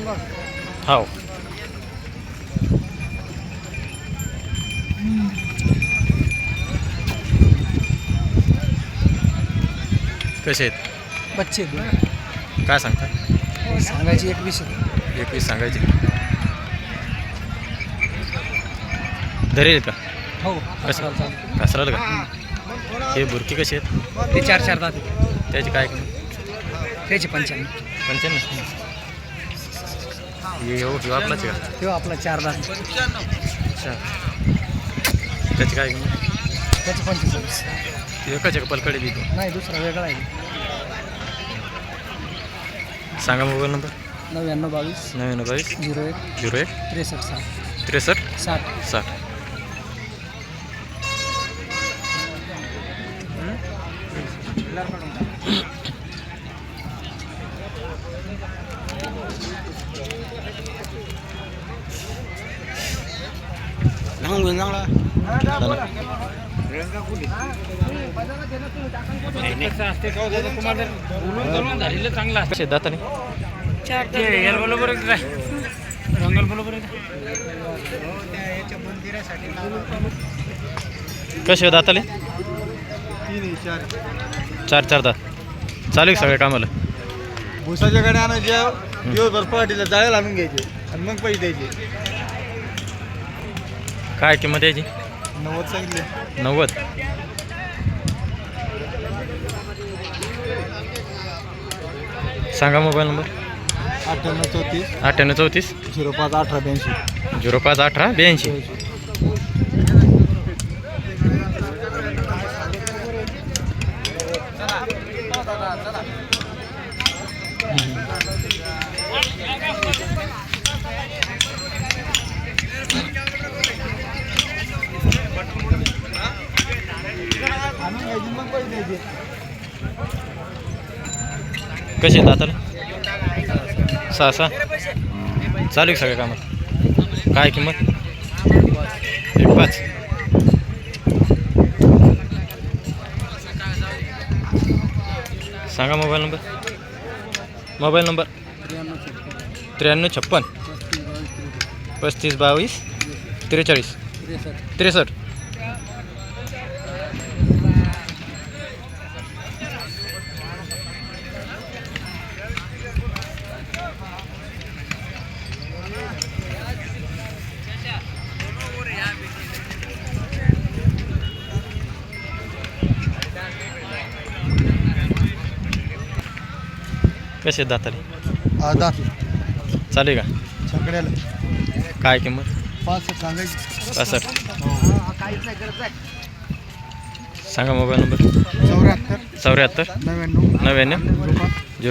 हो कसे आहेत बच्चे काय सांगता सांगायची 21 21 सांगायचे धरेल का हो कसं कासराल का हे बुरकी कशी आहेत ते 4-4 दात त्याची काय त्याचे 95 हे हो किंवा आपलाच का तेव्हा आपला 4 दात अच्छा त्याची काय त्याचे 45 एकाच एक पलकडे देतो नाही दुसरा वेगळा आहे सांगा मोबाईल नंबर 9922 9922 01 01 63 63 60 60 कसे दाताने कसे दाताले 4-4 दात चालू सगळ्या कामाला भुसाच्या गाड्या आणायच्या दिवसभर पहाटीला जाळ्याला आणून घ्यायचे आणि मग पैसे द्यायचे काय किंमत याची 90 सांगितले 90 सांगा मोबाईल नंबर 9834 9834 051882 051882 आणून घ्यायचे मग पैसे द्यायचे कसे दाताला 6 चालू सगळ्या कामात काय किंमत 1.5 सांगा मोबाईल नंबर 9356 3522 43 63 कसे दाताले दात चालेल का छकड्याला काय किंमत 65 सांगायची 65 सांगा मोबाईल नंबर 74 74 99 99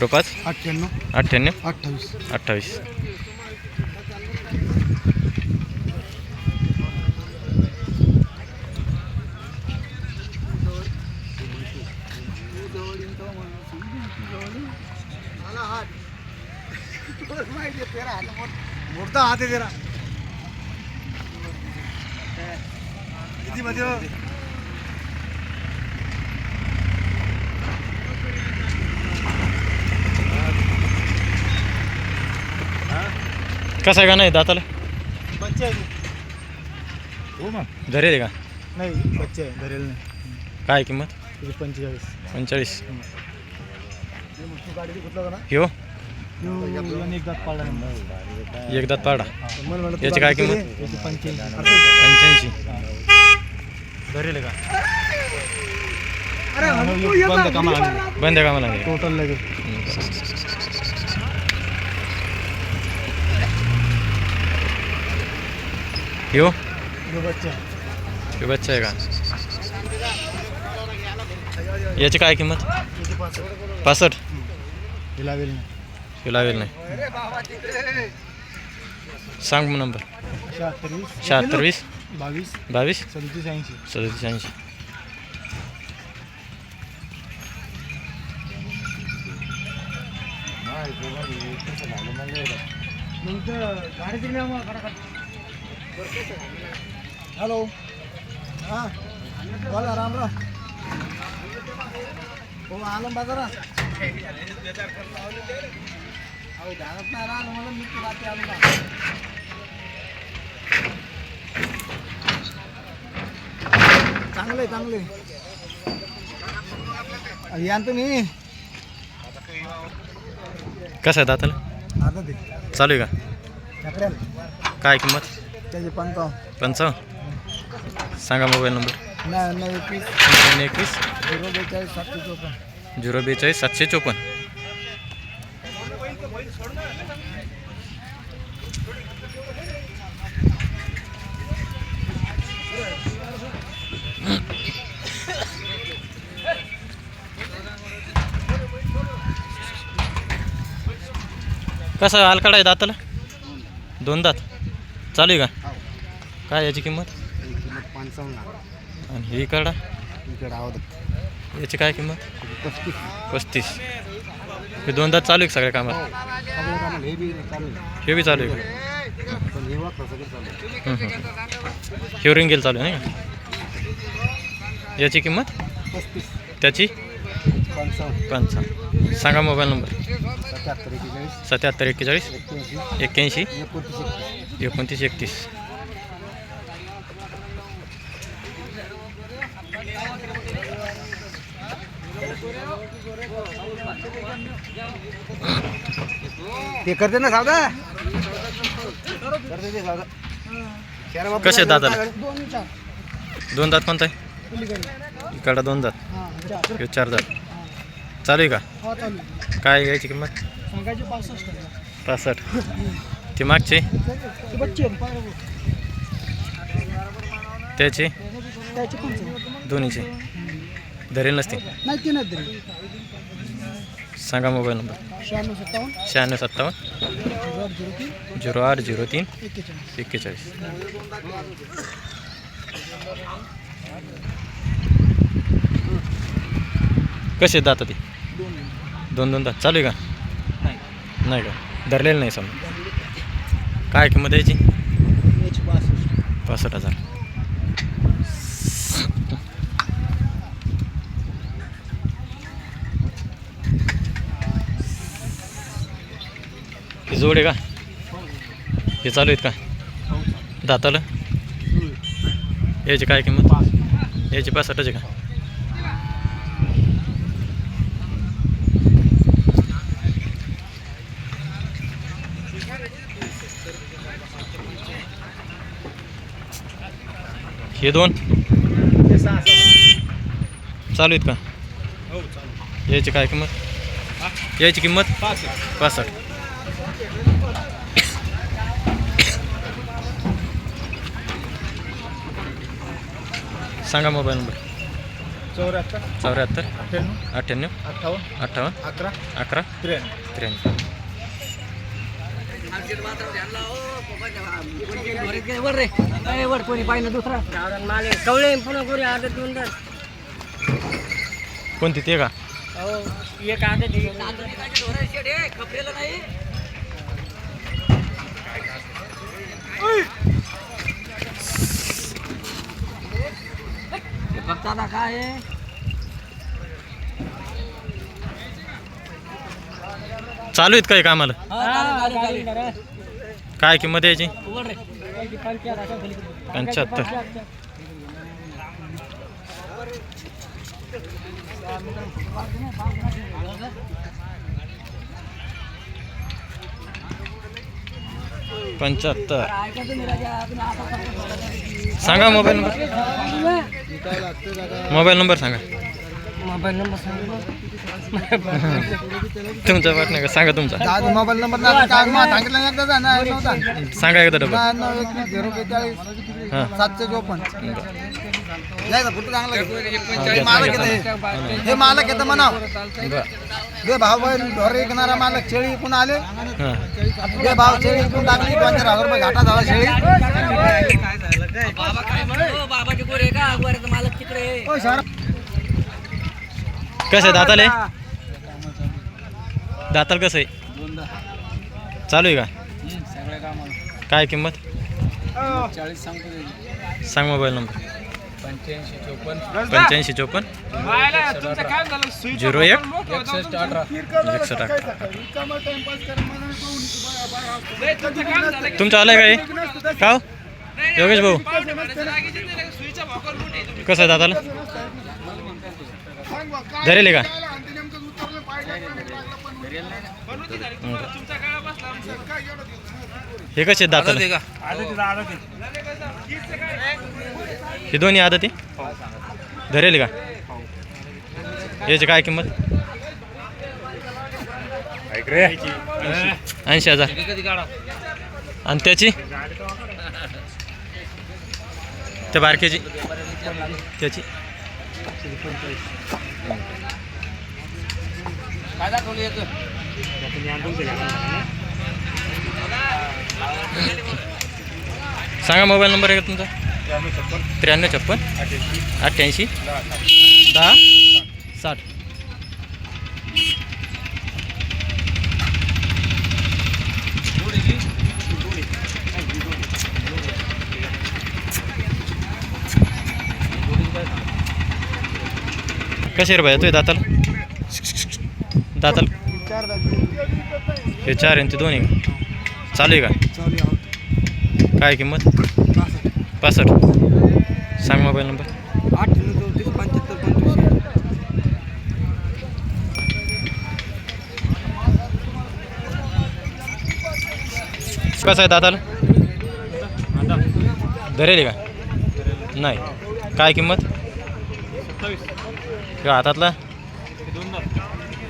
05 98 98 28 28 मोठा हात आहे जरा किती मध्ये हो? कसं आहे का नाही दाताला बच्चे आहे हो मग धरे दे का नाही बच्चे आहे धरेल नाही काय किंमत 45 45 गाडी कुठला ना हो एक दात पाळला एक दात पाडा म्हणलं याची काय किंमत 85 धरेल का बंद कामाला बंद कामाला लागेल टोटल लगेच हो बच्चा हे बच्चा आहे का याची काय किंमत 65 लावेल लावेल नाही सांग मग नंबर 76 20 22 22 37 80 37 80 हॅलो हां बोला राम राम हो आलम बाजारा चांगले चांगले या तुम्ही कसं आहे दाताला आता ते चालू आहे का छकड्याला काय किंमत त्याचे 55 सांगा मोबाईल नंबर 99 21 042 754 042 754. कसं आलकाडा आहे दाताला 2 दात चालू आहे का काय याची किंमत 55 आणि ही कडा इकडे आवडत याची काय किंमत 35 35. हे 2 दात चालू आहे का सगळ्या कामात हे बी चालू आहे हे बी चालू आहे का पण हे वापरा सगळं चालू आहे हे रिंगेल चालू आहे नाही का? याची किंमत 35 त्याची 55 55 सांगा मोबाईल नंबर 77 41 77 41 81 29 29 31. ते करते ना सावदा करते ते सावदा कसे आहेत दाताला 2 दात कोणता आहे इकडं 2 दात हे 4 दात चालू आहे का काय यायची किंमत 65. ते मागचे त्याचे दोन्हीचे धरेल नसते सांगा मोबाईल नंबर 96 57 08 03 41. कसे दात ते 2 दात चालू आहे का नाही का धरलेलं नाही समजा काय किंमत यायची 65,000. हे जोड आहे का हे चालू आहेत का दाताला याची काय किंमत याची 65 आहे का हे 2 चालू आहेत का याची काय किंमत याची किंमत 65. सांगा मोबाईल नंबर 74 74 98 98 58 58 11 11 93 कोणती ते का काय चालू आहेत काय कामाला काय किंमत यायची 75. सांगा मोबाईल नंबर सांगा तुमचा वाट नाही का सांगा तुमचा मोबाईल नंबर सांगा एकदा डबल 754 जायचं कुठं चांगलं मालक येतं हे मालक येतं म्हणाव हे भाव ढोरे विकणारा मालक शेळी इकून आले हे भाव शेळी इकून टाकली 2,000 रुपये घाटा झाला शेळी कसं आहे दाताले दाताल कसं आहे चालू आहे का काय किंमत 40 सांगतो सांग मोबाईल नंबर 85 54 01 तुमचं आलंय काय का हो? योगेश भाऊ कसं आहे दादाला धरेल का हे कसे आहेत दाताला हे दोन्ही आदती धरेल का याची काय किंमत 80,000 आणि त्याची त्या बारकेची त्याची सांगा मोबाईल नंबर आहे का तुमचा 93 56 88 10 60 कसे रुपये येतोय दाताला हे 4 आणि ते दोन्ही चालू आहे का काय किंमत 65 सांग मोबाईल नंबर 98 कसं आहे दाताला धरेल का नाही काय किंमत किंवा हातातला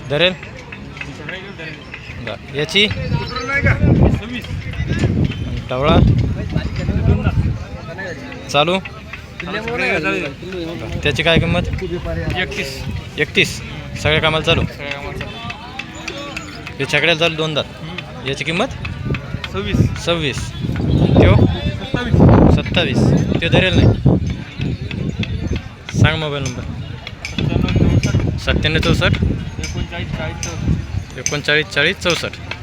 धरेल याची टवळा चालू त्याची काय किंमत 31 सगळ्या कामाला चालू हे छकड्याला चालू 2 दात याची किंमत 26 त्यो 27 ते धरेल नाही सांग मोबाईल नंबर 97 64 39 40 64